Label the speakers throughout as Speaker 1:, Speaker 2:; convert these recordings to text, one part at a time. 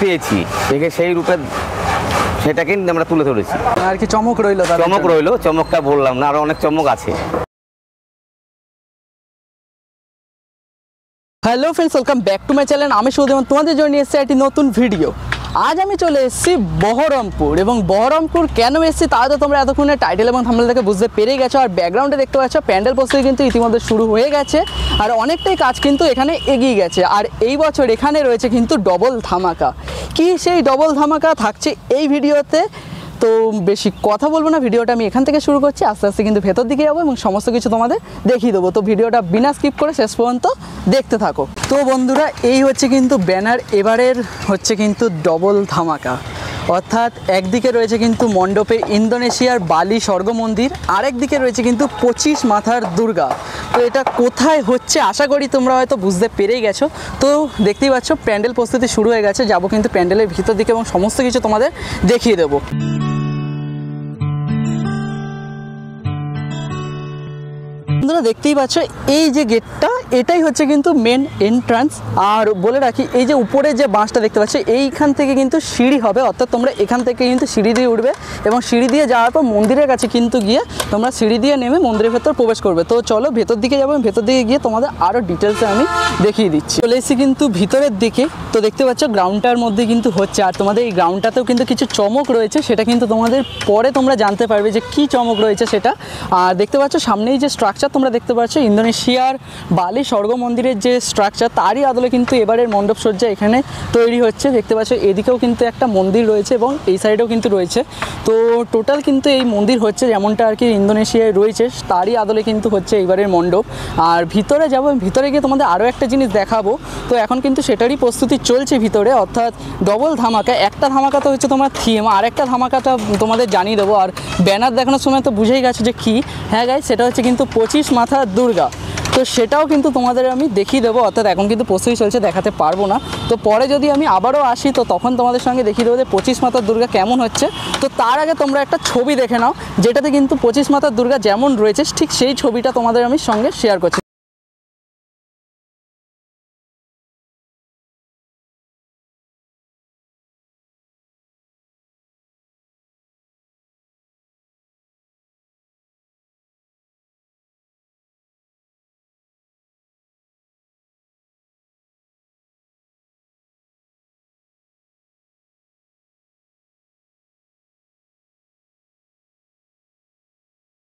Speaker 1: পেয়েছি, দেখে সেই রূপে সেটাকে আমরা তুলে ধরেছি
Speaker 2: আর কি চমক রইলো,
Speaker 1: চমক রইলো, চমকটা বললাম না, আরো অনেক চমক আছে।
Speaker 2: Hello friends, welcome back to my channel. আমি সুদেব, তোমাদের জন্য এসেছি একটি নতুন ভিডিও। আজ আমি চলে এসেছি বহরমপুর, এবং বহরমপুর কেন এসেছি তা তো তোমরা এতক্ষণে টাইটেল এবং থাম্বনেল থেকে বুঝতে পেরে গেছো। আর ব্যাকগ্রাউন্ডে দেখতে পাচ্ছ প্যান্ডেল প্রস্তুতি কিন্তু ইতিমধ্যে শুরু হয়ে গেছে, আর অনেকটাই কাজ কিন্তু এখানে এগিয়ে গেছে। আর এই বছর এখানে রয়েছে কিন্তু ডবল ধামাকা। কি সেই ডবল ধামাকা থাকছে এই ভিডিওতে, তো বেশি কথা বলবো না, ভিডিওটা আমি এখান থেকে শুরু করছি। আস্তে আস্তে কিন্তু ভেতর দিকে যাবো এবং সমস্ত কিছু তোমাদের দেখিয়ে দেবো। তো ভিডিওটা বিনা স্কিপ করে শেষ পর্যন্ত দেখতে থাকো। তো বন্ধুরা, এই হচ্ছে কিন্তু ব্যানার, এবারের হচ্ছে কিন্তু ডবল ধামাকা। অর্থাৎ একদিকে রয়েছে কিন্তু মণ্ডপে ইন্দোনেশিয়ার বালি স্বর্গ মন্দির, আরেকদিকে রয়েছে কিন্তু 25 মাথার দুর্গা। তো এটা কোথায় হচ্ছে আশা করি তোমরা হয়তো বুঝতে পেরেই গেছো। তো দেখতেই পাচ্ছ প্যান্ডেল প্রস্তুতি শুরু হয়ে গেছে, যাবো কিন্তু প্যান্ডেলের ভিতর দিকে এবং সমস্ত কিছু তোমাদের দেখিয়ে দেবো। বন্ধুরা দেখতেই পাচ্ছ এই যে গেটটা, এটাই হচ্ছে কিন্তু মেন এন্ট্রান্স। আর বলে রাখি, এই যে উপরে যে বাঁশটা দেখতে পাচ্ছ, এইখান থেকে কিন্তু সিঁড়ি হবে, অর্থাৎ তোমরা এখান থেকে কিন্তু সিঁড়ি দিয়ে উঠবে এবং সিঁড়ি দিয়ে যাওয়ার পর মন্দিরের কাছে কিন্তু গিয়ে তোমরা সিঁড়ি দিয়ে নেমে মন্দিরের ভেতর প্রবেশ করবে। তো চলো ভেতর দিকে যাবো, ভেতর দিকে গিয়ে তোমাদের আরও ডিটেলসে আমি দেখিয়ে দিচ্ছি। চলে এসেছি কিন্তু ভিতরের দিকে। তো দেখতে পাচ্ছ গ্রাউন্ডটার মধ্যে কিন্তু হচ্ছে, আর তোমাদের এই গ্রাউন্ডটাতেও কিন্তু কিছু চমক রয়েছে, সেটা কিন্তু তোমাদের পরে তোমরা জানতে পারবে যে কী চমক রয়েছে সেটা। আর দেখতে পাচ্ছ সামনেই যে স্ট্রাকচার তোমরা দেখতে পাচ্ছ, ইন্দোনেশিয়ার বালি স্বর্গ মন্দিরের যে স্ট্রাকচার, তারই আদলে কিন্তু এবারের মণ্ডপসজ্জা এখানে তৈরি হচ্ছে। দেখতে পাচ্ছ এদিকেও কিন্তু একটা মন্দির রয়েছে এবং এই সাইডেও কিন্তু রয়েছে। তো টোটাল কিন্তু এই মন্দির হচ্ছে যেমনটা আর কি ইন্দোনেশিয়ায় রয়েছে, তারই আদলে কিন্তু হচ্ছে এবারের মণ্ডপ। আর ভিতরে যাবো, ভিতরে গিয়ে তোমাদের আরও একটা জিনিস দেখাবো। তো এখন কিন্তু সেটারই প্রস্তুতি চলছে ভিতরে, অর্থাৎ ডবল ধামাকা। একটা ধামাকা তো হচ্ছে তোমার থিম, আর একটা ধামাকাটা তোমাদের জানিয়ে দেবো। আর ব্যানার দেখানোর সময় তো বুঝেই গেছো যে কী। হ্যাঁ গাইস, সেটা হচ্ছে কিন্তু 25 মাথার দুর্গা। তো সেটাও কিন্তু তোমাদের আমি দেখিয়ে দেবো, অর্থাৎ এখন কিন্তু প্রস্তুতি চলছে, দেখাতে পারবো না। তো পরে যদি আমি আবারও আসি তো তখন তোমাদের সঙ্গে দেখিয়ে দেবো যে 25 মাথার দুর্গা কেমন হচ্ছে। তো তার আগে তোমরা একটা ছবি দেখে নাও, যেটাতে কিন্তু 25 মাথার দুর্গা যেমন রয়েছে ঠিক সেই ছবিটা তোমাদের আমি সঙ্গে শেয়ার করছি।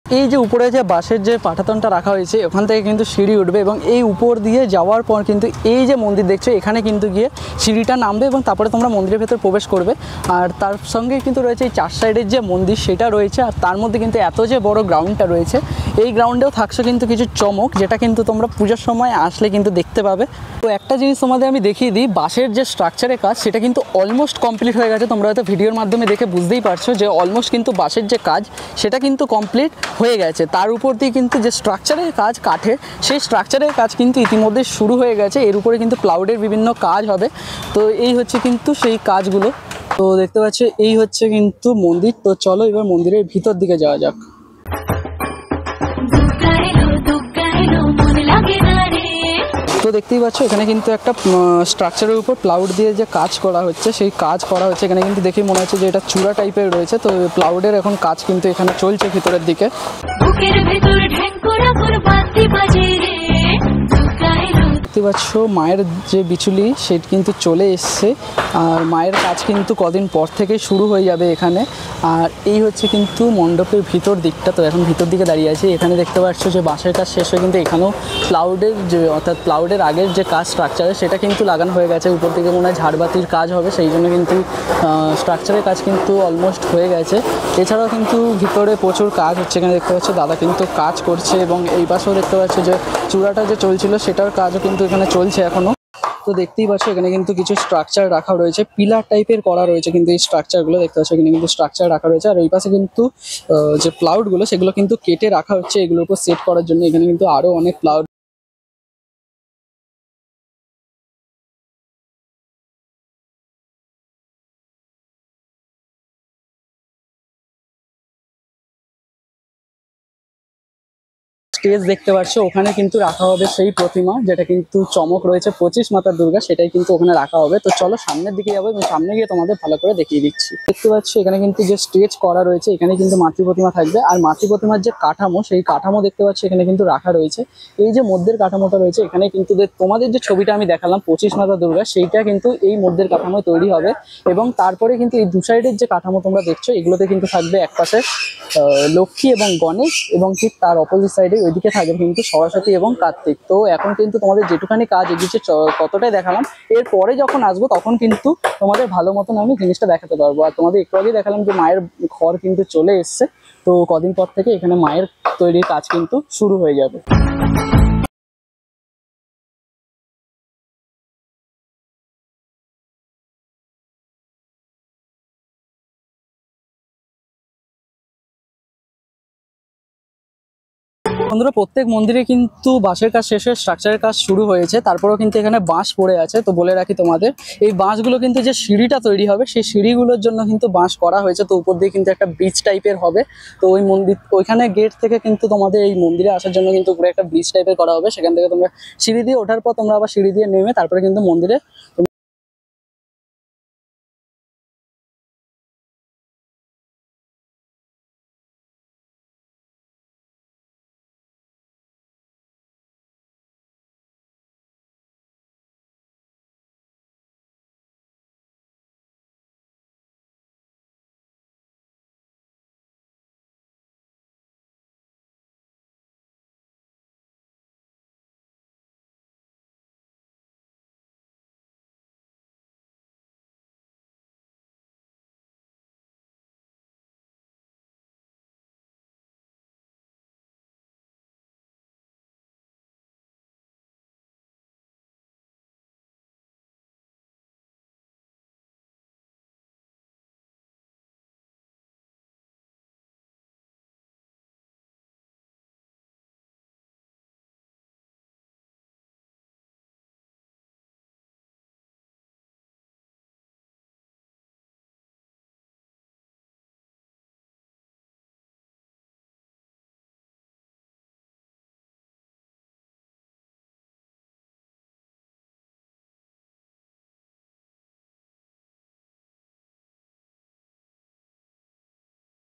Speaker 2: এই যে উপরে যে বাঁশের যে পাঠাতনটা রাখা হয়েছে, ওখান থেকে কিন্তু সিঁড়ি উঠবে এবং এই উপর দিয়ে যাওয়ার পর কিন্তু এই যে মন্দির দেখছো, এখানে কিন্তু গিয়ে সিঁড়িটা নামবে এবং তারপরে তোমরা মন্দিরের ভেতর প্রবেশ করবে। আর তার সঙ্গে কিন্তু রয়েছে এই 4 সাইডের যে মন্দির সেটা রয়েছে, আর তার মধ্যে কিন্তু এত যে বড় গ্রাউন্ডটা রয়েছে, এই গ্রাউন্ডেও থাকছে কিন্তু কিছু চমক, যেটা কিন্তু তোমরা পুজোর সময় আসলে কিন্তু দেখতে পাবে। তো একটা জিনিস তোমাদের আমি দেখিয়ে দিই, বাঁশের যে স্ট্রাকচারের কাজ সেটা কিন্তু অলমোস্ট কমপ্লিট হয়ে গেছে। তোমরা হয়তো ভিডিওর মাধ্যমে দেখে বুঝতেই পারছো যে অলমোস্ট কিন্তু বাঁশের যে কাজ সেটা কিন্তু কমপ্লিট হয়ে গেছে। তার উপর দিয়ে কিন্তু যে স্ট্রাকচারের কাজ কাঠের, সেই স্ট্রাকচারের কাজ কিন্তু ইতিমধ্যে শুরু হয়ে গেছে। এর উপরে কিন্তু প্লাউডের বিভিন্ন কাজ হবে। তো এই হচ্ছে কিন্তু সেই কাজগুলো। তো দেখতে পাচ্ছ এই হচ্ছে কিন্তু মন্দির। তো চলো এবার মন্দিরের ভিতর দিকে যাওয়া যাক। তো দেখতেই পাচ্ছ এখানে কিন্তু একটা স্ট্রাকচারের উপর প্লাউড দিয়ে যে কাজ করা হচ্ছে, সেই কাজ করা হচ্ছে এখানে কিন্তু দেখে মনে হচ্ছে যে এটা চূড়া টাইপের রয়েছে। তো প্লাউডের এখন কাজ কিন্তু এখানে চলছে ভিতরের দিকে। দেখতে পাচ্ছ মায়ের যে বিচুলি সেটা কিন্তু চলে এসছে, আর মায়ের কাজ কিন্তু কদিন পর থেকে শুরু হয়ে যাবে এখানে। আর এই হচ্ছে কিন্তু মণ্ডপের ভিতর দিকটা। তো এখন ভিতর দিকে দাঁড়িয়ে আছে, এখানে দেখতে পাচ্ছ যে বাঁশের কাজ শেষ হয়ে কিন্তু এখানেও প্লাউডের যে, অর্থাৎ প্লাউডের আগের যে কাজ স্ট্রাকচারে সেটা কিন্তু লাগানো হয়ে গেছে। উপর দিকে মনে হয় ঝাড়বাতির কাজ হবে, সেই জন্য কিন্তু স্ট্রাকচারের কাজ কিন্তু অলমোস্ট হয়ে গেছে। এছাড়াও কিন্তু ভিতরে প্রচুর কাজ হচ্ছে, এখানে দেখতে পাচ্ছ দাদা কিন্তু কাজ করছে, এবং এই পাশেও দেখতে পাচ্ছ যে চূড়াটা যে চলছিল সেটার কাজও কিন্তু এখানে চলছে এখনো। তো দেখতেই পাচ্ছ এখানে কিন্তু কিছু স্ট্রাকচার রাখা রয়েছে, পিলার টাইপের করা রয়েছে কিন্তু এই স্ট্রাকচারগুলো দেখতে পাচ্ছ এখানে কিন্তু স্ট্রাকচার রাখা রয়েছে। আর ওই পাশে কিন্তু যে প্লাউডগুলো সেগুলো কিন্তু কেটে রাখা হচ্ছে এগুলোর উপর সেট করার জন্য। এখানে কিন্তু আরও অনেক প্লাউড। স্টেজ দেখতে পাচ্ছ ওখানে কিন্তু রাখা হবে সেই প্রতিমা, যেটা কিন্তু চমক রয়েছে 25 মাতার দুর্গা, সেটাই কিন্তু ওখানে রাখা হবে। তো চলো সামনের দিকে যাবো এবং সামনে গিয়ে তোমাদের ভালো করে দেখিয়ে দিচ্ছি। দেখতে পাচ্ছ এখানে কিন্তু যে স্টেজ করা রয়েছে, এখানে কিন্তু মাতৃ প্রতিমা থাকবে। আর মাতৃ প্রতিমার যে কাঠামো, সেই কাঠামো দেখতে পাচ্ছ এখানে কিন্তু রাখা রয়েছে। এই যে মধ্যের কাঠামোটা রয়েছে, এখানে কিন্তু তোমাদের যে ছবিটা আমি দেখালাম 25 মাতা দুর্গা, সেইটা কিন্তু এই মধ্যের কাঠামোয় তৈরি হবে। এবং তারপরে কিন্তু এই দু সাইডের যে কাঠামো তোমরা দেখছো, এগুলোতে কিন্তু থাকবে একপাশে লক্ষ্মী এবং গণেশ, এবং ঠিক তার অপোজিট সাইডে ওইদিকে থাকবে কিন্তু সরস্বতী এবং কার্তিক। তো এখন কিন্তু তোমাদের যেটুখানি কাজ এগিয়েছে ততটাই দেখালাম। এরপরে যখন আসবো তখন কিন্তু তোমাদের ভালো মতন আমি জিনিসটা দেখাতে পারবো। আর তোমাদের একটু আগেই দেখালাম যে মায়ের ঘর কিন্তু চলে এসছে। তো কদিন পর থেকে এখানে মায়ের তৈরির কাজ কিন্তু শুরু হয়ে যাবে। বন্ধুরা, প্রত্যেক মন্দিরে কিন্তু বাঁশের কাজ শেষ হয়ে স্ট্রাকচারের কাজ শুরু হয়েছে, তারপরেও কিন্তু এখানে বাঁশ পড়ে আছে। তো বলে রাখি তোমাদের, এই বাঁশগুলো কিন্তু যে সিঁড়িটা তৈরি হবে, সেই সিঁড়িগুলোর জন্য কিন্তু বাঁশ করা হয়েছে। তো উপর দিয়ে কিন্তু একটা ব্রিজ টাইপের হবে। তো ওই মন্দির ওইখানে গেট থেকে কিন্তু তোমাদের এই মন্দিরে আসার জন্য কিন্তু উপরে একটা ব্রিজ টাইপের করা হবে। সেখান থেকে তোমরা সিঁড়ি দিয়ে ওঠার পর তোমরা আবার সিঁড়ি দিয়ে নেমে তারপরে কিন্তু মন্দিরে।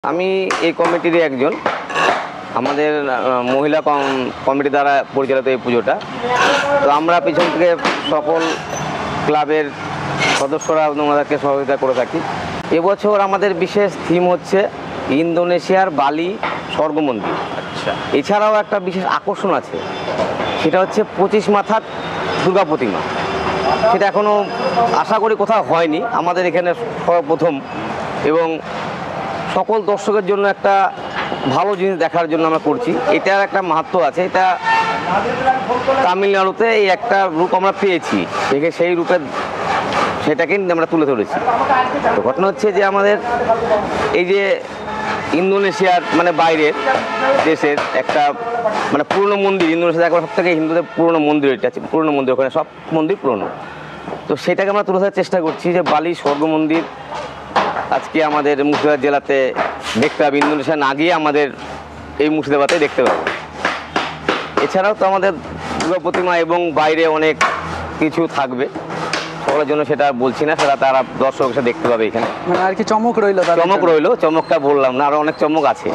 Speaker 1: আমি এই কমিটির একজন, আমাদের মহিলা কমিটি দ্বারা পরিচালিত এই পুজোটা। তো আমরা পিছন থেকে সকল ক্লাবের সদস্যরা ওনাদেরকে সহযোগিতা করে থাকি। এবছর আমাদের বিশেষ থিম হচ্ছে ইন্দোনেশিয়ার বালি স্বর্গ মন্দির। আচ্ছা, এছাড়াও একটা বিশেষ আকর্ষণ আছে, সেটা হচ্ছে 25 মাথার দুর্গা প্রতিমা। সেটা এখনও আশা করি কোথাও হয়নি, আমাদের এখানে সর্বপ্রথম। এবং সকল দর্শকের জন্য একটা ভালো জিনিস দেখার জন্য আমরা করছি। এটার একটা মাহাত্ম্য আছে। এটা তামিলনাড়ুতে এই একটা রূপ আমরা পেয়েছি, দেখে সেই রূপের সেটাকে আমরা তুলে ধরেছি। তো ঘটনা হচ্ছে যে আমাদের এই যে ইন্দোনেশিয়ার মানে বাইরের দেশের একটা মানে পুরনো মন্দির, ইন্দোনেশিয়া একবার সব থেকে হিন্দুদের পুরনো মন্দির, এটা আছে পুরনো মন্দির, ওখানে সব মন্দির পুরনো। তো সেটাকে আমরা তুলে ধরার চেষ্টা করছি যে বালি স্বর্গ মন্দির আজকে আমাদের মুর্শিদাবাদ জেলাতে দেখতে পাবে, ইন্দোনেশিয়া না গিয়ে আমাদের এই মুর্শিদাবাদে দেখতে পাবে। এছাড়াও তো আমাদের দুর্গা প্রতিমা এবং বাইরে অনেক কিছু থাকবে, সকলের জন্য সেটা বলছি না, সেটা তারা দর্শক এসে দেখতে পাবে। এখানে
Speaker 2: মানে আর কি চমক রইলো,
Speaker 1: চমকটা বললাম না, আরো অনেক চমক আছে।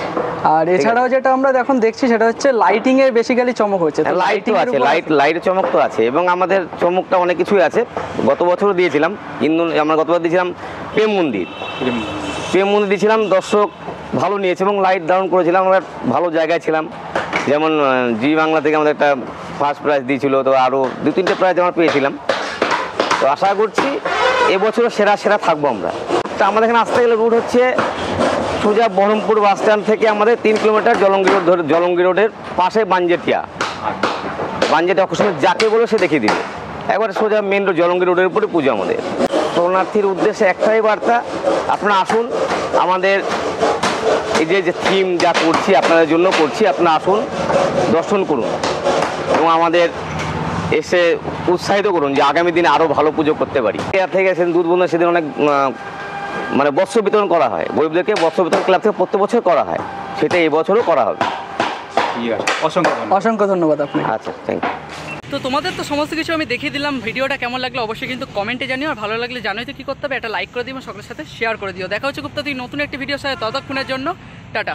Speaker 2: আর এছাড়াও যেটা আমরা এখন দেখছি সেটা হচ্ছে লাইটিং এর বেসিক্যালি চমক হচ্ছে।
Speaker 1: লাইটও আছে, লাইটের চমক তো আছে, এবং আমাদের চমকটা অনেক কিছুই আছে। গত বছরও দিয়েছিলাম আমরা গতবার দিয়েছিলাম প্রেম মন্দির দিয়েছিলাম, দর্শক ভালো নিয়েছে এবং লাইট দারুণ করেছিলাম। আমরা ভালো জায়গায় ছিলাম, যেমন জি বাংলা থেকে আমাদের একটা ফার্স্ট প্রাইজ দিয়েছিল, তো আরও 2-3টে প্রাইজ আমরা পেয়েছিলাম। তো আশা করছি এবছরও সেরা থাকবো আমরা। তো আমাদের এখানে আসতে গেলে রুট হচ্ছে সোজা বহরমপুর বাস স্ট্যান্ড থেকে আমাদের 3 কিলোমিটার জলঙ্গি রোড ধরে, জলঙ্গি রোডের পাশে বাঞ্জেটিয়া অকেশনে যাকে বলে সে দেখিয়ে দিবে। একবারে সোজা মেন রোড জলঙ্গি রোডের উপরে পুজো আমাদের। শরণার্থীর উদ্দেশ্যে একটাই বার্তা, আপনারা আসুন, আমাদের এই যে থিম যা করছি আপনাদের জন্য করছি, আপনারা আসুন, দর্শন করুন এবং আমাদের এসে উৎসাহিত করুন যে আগামী দিনে আরও ভালো পুজো করতে পারি। এর থেকে সেদিন দুধ বন্ধু সেদিন অনেক মানে বস্ত্র বিতরণ করা হয়, গরিবদেরকে বস্ত্র বিতরণ ক্লাব থেকে প্রত্যেক বছর করা হয়, সেটা এবছরও করা হবে।
Speaker 3: ঠিক আছে, অসংখ্য ধন্যবাদ।
Speaker 2: অসংখ্য ধন্যবাদ আপনাকে।
Speaker 1: আচ্ছা, থ্যাংক ইউ।
Speaker 2: তো তোমাদের তো সমস্ত কিছু আমি দেখিয়ে দিলাম, ভিডিওটা কেমন লাগলো অবশ্যই কিন্তু কমেন্টে জানিও, আর ভালো লাগলে জানোই তো কী করতে হবে, একটা লাইক করে দিও, সকলের সাথে শেয়ার করে দিও। দেখা হচ্ছে খুব তাড়াতাড়ি নতুন একটি ভিডিওর সাথে, ততক্ষণের জন্য টাটা।